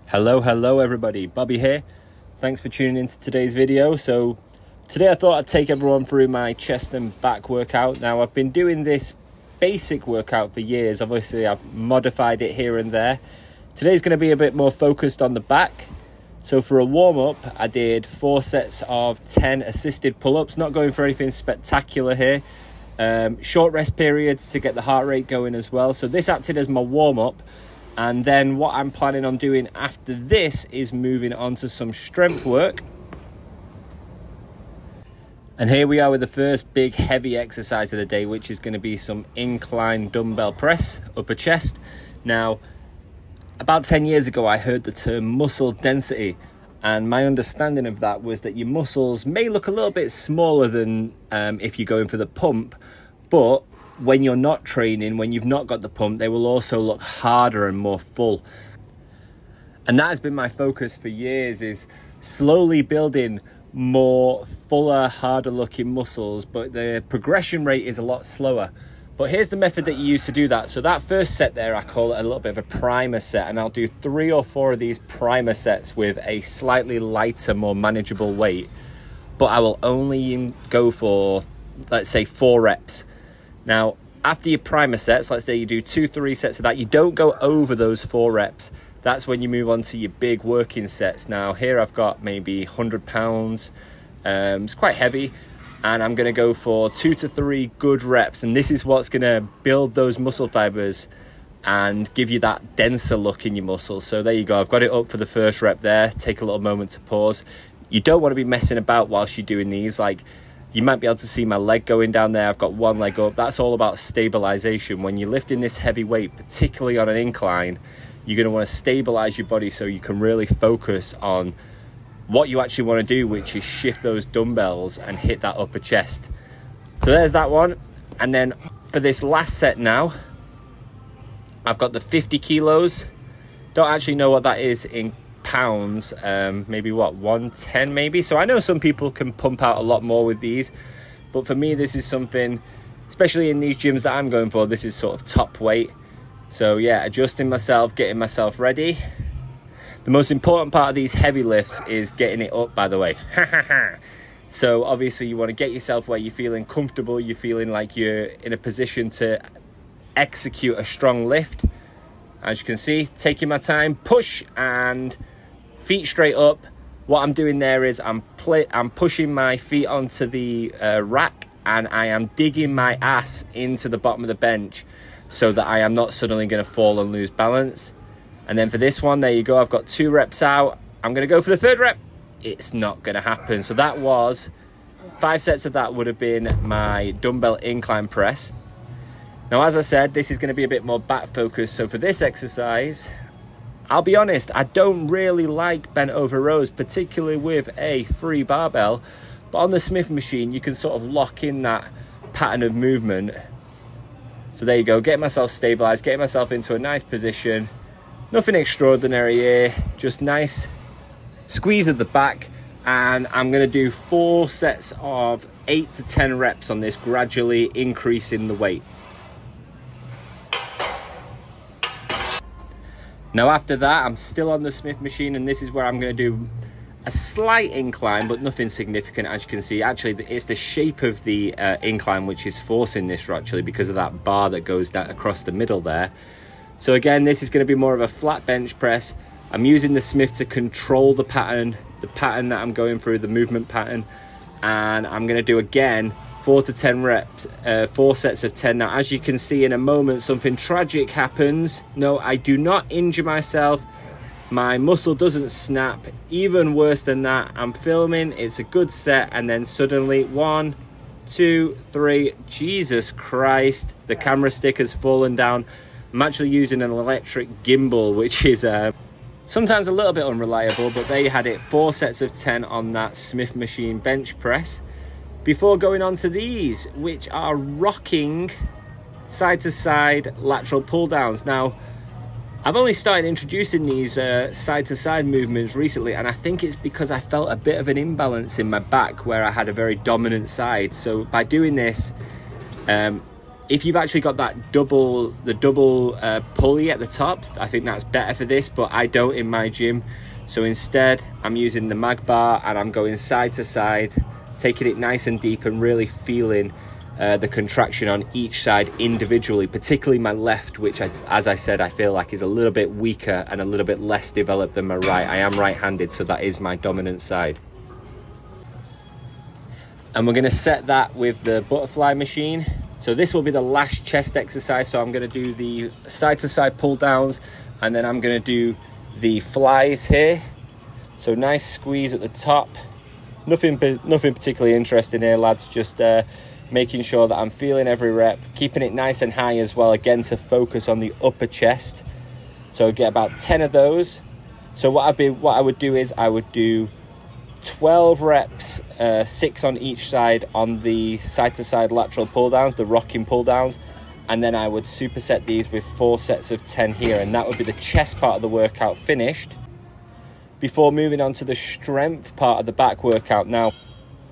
Hello everybody, Bobby here. Thanks for tuning into today's video. So today I thought I'd take everyone through my chest and back workout. Now I've been doing this basic workout for years. Obviously I've modified it here and there. Today's going to be a bit more focused on the back. So for a warm-up I did 4 sets of 10 assisted pull-ups, not going for anything spectacular here. Short rest periods to get the heart rate going as well. So this acted as my warm-up. And then what I'm planning on doing after this is moving on to some strength work. And here we are with the first big heavy exercise of the day, which is going to be some incline dumbbell press, upper chest. Now, about 10 years ago, I heard the term muscle density. And my understanding of that was that your muscles may look a little bit smaller than if you're going for the pump, but when you're not training, when you've not got the pump, they will also look harder and more full. And that has been my focus for years, is slowly building more fuller, harder looking muscles, but the progression rate is a lot slower. But here's the method that you use to do that. So that first set there, I call it a little bit of a primer set, and I'll do 3 or 4 of these primer sets with a slightly lighter, more manageable weight. But I will only go for, let's say, 4 reps. Now, after your primer sets, let's say you do 2-3 sets of that, you don't go over those 4 reps. That's when you move on to your big working sets. Now, here I've got maybe 100 pounds. It's quite heavy. And I'm going to go for 2 to 3 good reps. And this is what's going to build those muscle fibers and give you that denser look in your muscles. So there you go. I've got it up for the first rep there. Take a little moment to pause. You don't want to be messing about whilst you're doing these. Like, you might be able to see my leg going down there. I've got one leg up. That's all about stabilization. When you're lifting this heavy weight, particularly on an incline, you're going to want to stabilize your body so you can really focus on what you actually want to do, which is shift those dumbbells and hit that upper chest. So there's that one. And then for this last set now, I've got the 50 kilos. Don't actually know what that is in pounds, maybe what, 110 maybe. So I know some people can pump out a lot more with these, but for me this is something, especially in these gyms that I'm going for, this is sort of top weight. So yeah, adjusting myself, getting myself ready. The most important part of these heavy lifts is getting it up, by the way. So obviously you want to get yourself where you're feeling comfortable, you're feeling like you're in a position to execute a strong lift. As you can see, taking my time, push and feet straight up. What I'm doing there is I'm pushing my feet onto the rack, and I am digging my ass into the bottom of the bench so that I am not suddenly going to fall and lose balance. And then for this one, there you go. I've got 2 reps out. I'm going to go for the 3rd rep. It's not going to happen. So that was 5 sets of that would have been my dumbbell incline press. Now, as I said, this is going to be a bit more back focused. So for this exercise, I'll be honest, I don't really like bent over rows, particularly with a free barbell. But on the Smith machine, you can sort of lock in that pattern of movement. So there you go, getting myself stabilized, getting myself into a nice position. Nothing extraordinary here, just nice squeeze at the back. And I'm going to do 4 sets of 8 to 10 reps on this, gradually increasing the weight. Now after that, I'm still on the Smith machine, and this is where I'm going to do a slight incline, but nothing significant. As you can see, actually it's the shape of the incline which is forcing this, actually, because of that bar that goes down across the middle there. So again, this is going to be more of a flat bench press. I'm using the Smith to control the pattern that I'm going through, the movement pattern. And I'm going to do again 4 to 10 reps, 4 sets of 10. Now, as you can see, in a moment, something tragic happens. No, I do not injure myself. My muscle doesn't snap. Even worse than that, I'm filming. It's a good set. And then suddenly 1, 2, 3. Jesus Christ. The camera stick has fallen down. I'm actually using an electric gimbal, which is sometimes a little bit unreliable, but they had it 4 sets of 10 on that Smith machine bench press. Before going on to these, which are rocking side to side lateral pull downs. Now, I've only started introducing these side to side movements recently, and I think it's because I felt a bit of an imbalance in my back where I had a very dominant side. So by doing this, If you've actually got that double pulley at the top, I think that's better for this, but I don't in my gym. So instead, I'm using the mag bar and I'm going side to side, taking it nice and deep and really feeling the contraction on each side individually, particularly my left, which, as I said, I feel like is a little bit weaker and a little bit less developed than my right. I am right-handed, so that is my dominant side. And we're going to set that with the butterfly machine. So this will be the last chest exercise. So I'm going to do the side-to-side pull downs, and then I'm going to do the flies here. So nice squeeze at the top. Nothing particularly interesting here, lads. Just making sure that I'm feeling every rep, keeping it nice and high as well, again, to focus on the upper chest. So get about 10 of those. So what I would do is I would do 12 reps, 6 on each side on the side-to-side lateral pull downs, the rocking pull downs, and then I would superset these with 4 sets of 10 here, and that would be the chest part of the workout finished, before moving on to the strength part of the back workout. Now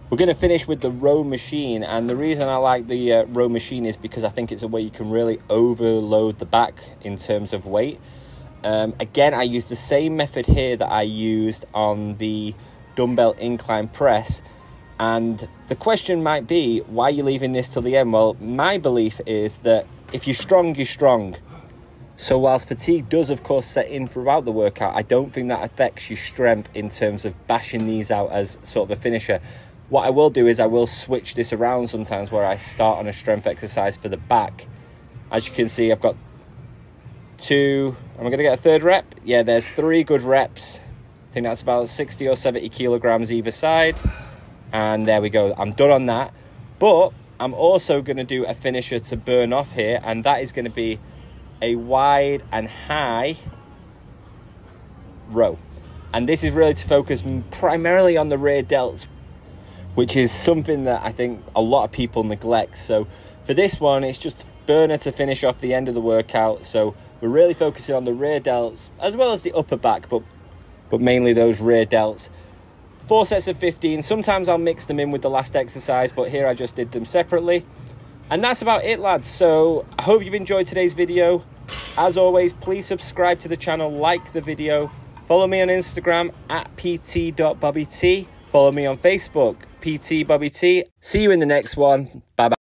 we're going to finish with the row machine, and the reason I like the row machine is because I think it's a way you can really overload the back in terms of weight. Again, I use the same method here that I used on the dumbbell incline press, and the question might be, why are you leaving this till the end? Well, my belief is that if you're strong, you're strong. So whilst fatigue does of course set in throughout the workout, I don't think that affects your strength in terms of bashing these out as sort of a finisher. What I will do is I will switch this around sometimes, where I start on a strength exercise for the back. As you can see, I've got 2, am I going to get a third rep? Yeah, there's 3 good reps. I think that's about 60 or 70 kilograms either side. And there we go, I'm done on that. But I'm also going to do a finisher to burn off here, and that is going to be a wide and high row. And this is really to focus primarily on the rear delts, which is something that I think a lot of people neglect. So for this one, it's just burner to finish off the end of the workout. So we're really focusing on the rear delts as well as the upper back, but mainly those rear delts. 4 sets of 15. Sometimes I'll mix them in with the last exercise, but here I just did them separately. And that's about it, lads. So I hope you've enjoyed today's video. As always, please subscribe to the channel, like the video, follow me on Instagram at pt.bobbyt, follow me on Facebook, PT Bobby T. See you in the next one. Bye bye.